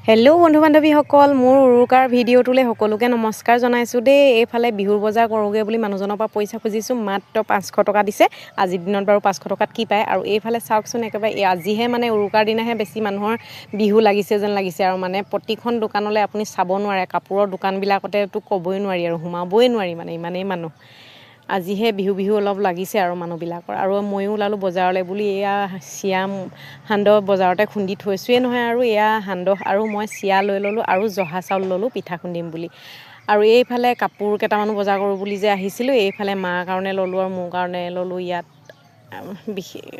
Hello' বন্ধু বান্ধৱীসকল, মোৰ উৰুকাৰ ভিডিঅ'টোলৈ সকলোকে নমস্কাৰ জনাইছোঁ দেই। এইফালে বিহুৰ বজাৰ কৰোঁগৈ বুলি মানুহজনৰ পৰা পইচা খুজিছোঁ, মাত্ৰ 500 টকা দিছে। আজিৰ দিনত বাৰু 500 টকাত কি পায়। আৰু এইফালে চাওকচোন, একেবাৰে আজিহে মানে উৰুকাৰ দিনাহে বেছি মানুহৰ বিহু লাগিছে যেন লাগিছে। আৰু মানে প্ৰতিখন দোকানলৈ আপুনি চাব নোৱাৰে, কাপোৰৰ দোকানবিলাকতেতো ক'বই নোৱাৰি আৰু সোমাবই নোৱাৰি, মানে ইমানেই মানুহ। আজিহে বিহু বিহু অলপ লাগিছে আৰু মানুহবিলাকৰ। আৰু ময়ো ওলালোঁ বজাৰলৈ বুলি, এয়া চিৰা সান্দহ বজাৰতে খুন্দি থৈছোঁৱেই নহয়। আৰু এয়া সান্দহ আৰু মই চিৰা লৈ ল'লোঁ আৰু জহা চাউল ল'লোঁ পিঠা খুন্দিম বুলি। আৰু এইফালে কাপোৰ কেইটামানো বজাৰ কৰোঁ বুলি যে আহিছিলোঁ, এইফালে মাৰ কাৰণে ল'লোঁ আৰু মোৰ কাৰণে ল'লোঁ। ইয়াত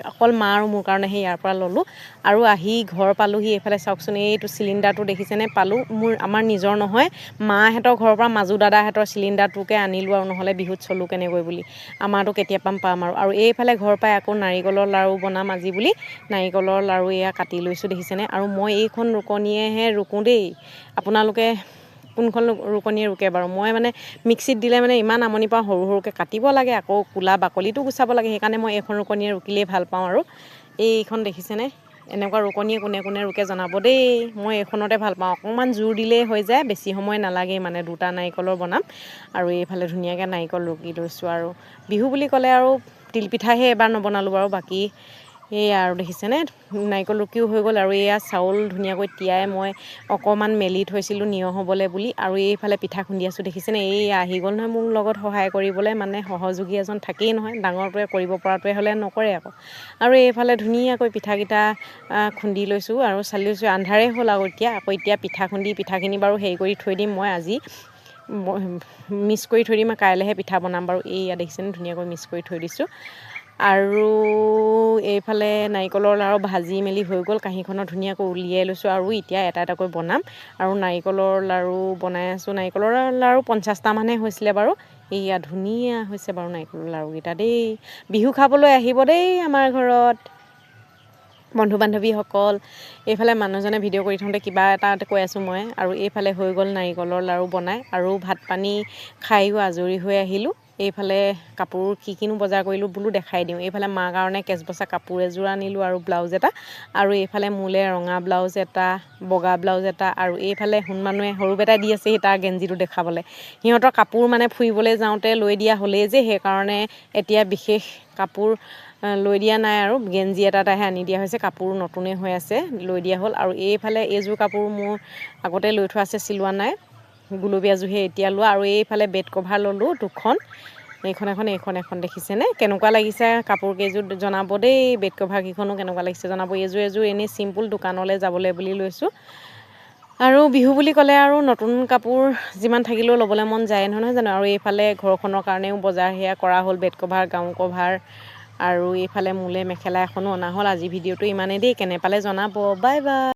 অকল মা আৰু মোৰ কাৰণেহে ইয়াৰ পৰা ল'লোঁ। আৰু আহি ঘৰ পালোঁহি। এইফালে চাওকচোন, এইটো চিলিণ্ডাৰটো দেখিছেনে, পালোঁ। আমাৰ নিজৰ নহয়, মাহঁতৰ ঘৰৰ পৰা মাজু দাদাহঁতৰ চিলিণ্ডাৰটোকে আনিলোঁ আৰু নহ'লে বিহুত চলোঁ কেনেকৈ বুলি। আমাৰতো কেতিয়া পাম আৰু এইফালে ঘৰ পাই আকৌ নাৰিকলৰ লাড়ু বনাম আজি বুলি নাৰিকলৰ লাড়ু এয়া কাটি লৈছোঁ দেখিছেনে। আৰু মই এইখন ৰুকনিয়েহে ৰুকোঁ দেই। আপোনালোকে কোনখন ৰুকনিয়ে ৰুকে বাৰু? মই মানে মিক্সিত দিলে মানে ইমান আমনি পাওঁ, সৰু সৰুকৈ কাটিব লাগে, আকৌ কোলা বাকলিটো গুচাব লাগে। সেইকাৰণে মই এইখন ৰুকনিয়ে ৰুকিলেই ভাল পাওঁ। আৰু এইখন দেখিছেনে, এনেকুৱা ৰুকনিয়ে কোনে কোনে ৰুকে জনাব দেই। মই এইখনতে ভাল পাওঁ, অকণমান জোৰ দিলেই হৈ যায়, বেছি সময় নালাগেই। মানে দুটা নাৰিকলৰ বনাম। আৰু এইফালে ধুনীয়াকৈ নাৰিকল ৰুকি লৈছোঁ। আৰু বিহু বুলি ক'লে আৰু তিলপিঠাহে এবাৰ নবনালোঁ বাৰু, বাকী এয়া আৰু দেখিছেনে নাৰিকল ৰুকিও হৈ গ'ল। আৰু এয়া চাউল ধুনীয়াকৈ তিয়াই মই অকণমান মেলি থৈছিলোঁ নিয়ৰ হ'বলৈ বুলি। আৰু এইফালে পিঠা খুন্দি আছোঁ দেখিছেনে। এই আহি গ'ল নহয় মোৰ লগত সহায় কৰিবলৈ, মানে সহযোগী এজন থাকেই নহয়, ডাঙৰটোৱে কৰিব পৰাটোৱে হ'লে নকৰে আকৌ। আৰু এইফালে ধুনীয়াকৈ পিঠাকেইটা খুন্দি লৈছোঁ আৰু চালি লৈছোঁ। আন্ধাৰেই হ'ল আৰু এতিয়া পিঠা খুন্দি পিঠাখিনি বাৰু হেৰি কৰি থৈ দিম, মই আজি মিক্স কৰি থৈ দিম, কাইলৈহে পিঠা বনাম বাৰু। এইয়া দেখিছেনে ধুনীয়াকৈ মিক্স কৰি থৈ দিছোঁ। আৰু এইফালে নাৰিকলৰ লাড়ু ভাজি মেলি হৈ গ'ল, কাঁহীখনত ধুনীয়াকৈ উলিয়াই লৈছোঁ। আৰু এতিয়া এটা এটাকৈ বনাম। আৰু নাৰিকলৰ লাড়ু বনাই আছোঁ। নাৰিকলৰ লাড়ু 50টামানহে হৈছিলে বাৰু। এইয়া ধুনীয়া হৈছে বাৰু নাৰিকলৰ লাড়ুকেইটা দেই। বিহু খাবলৈ আহিব দেই আমাৰ ঘৰত বন্ধু বান্ধৱীসকল। এইফালে মানুহজনে ভিডিঅ' কৰি থাকোঁতে কিবা এটা কৈ আছোঁ মই। আৰু এইফালে হৈ গ'ল নাৰিকলৰ লাড়ু বনাই, আৰু ভাত পানী খায়ো আজৰি হৈ আহিলোঁ। এইফালে কাপোৰ কি কিনো বজাৰ কৰিলোঁ বোলো দেখাই দিওঁ। এইফালে মাৰ কাৰণে কেচবচা কাপোৰ এযোৰ আনিলোঁ আৰু ব্লাউজ এটা। আৰু এইফালে মোলৈ ৰঙা ব্লাউজ এটা, বগা ব্লাউজ এটা, আৰু এইফালে সোণ মানুহে সৰু বেটাই দি আছে তাৰ গেঞ্জিটো দেখাবলৈ। সিহঁতৰ কাপোৰ মানে ফুৰিবলৈ যাওঁতে লৈ দিয়া হ'লেই যে, সেইকাৰণে এতিয়া বিশেষ কাপোৰ লৈ দিয়া নাই আৰু গেঞ্জি এটাহে আনি দিয়া হৈছে। কাপোৰ নতুনেই হৈ আছে, লৈ দিয়া হ'ল। আৰু এইফালে এইযোৰ কাপোৰ মোৰ আগতে লৈ থোৱা আছে, চিলোৱা নাই, গুলপীয়াযোৰহে এতিয়া লোৱা। আৰু এইফালে বেড কভাৰ ল'লোঁ দুখন, এইখন এখন দেখিছেনে কেনেকুৱা লাগিছে কাপোৰ কেইযোৰ জনাব দেই। বেড কভাৰকেইখনো কেনেকুৱা লাগিছে জনাব। এযোৰ এনেই চিম্পুল দোকানলৈ যাবলৈ বুলি লৈছোঁ। আৰু বিহু বুলি ক'লে আৰু নতুন কাপোৰ যিমান থাকিলেও ল'বলৈ মন যায় নহয় জানো। আৰু এইফালে ঘৰখনৰ কাৰণেও বজাৰ সেয়া কৰা হ'ল, বেড কভাৰ, গাৰু কভাৰ, আৰু এইফালে মোলৈ মেখেলা এখনো অনা হ'ল। আজি ভিডিঅ'টো ইমানেই দেই, কেনে পালে জনাব। Bye bye.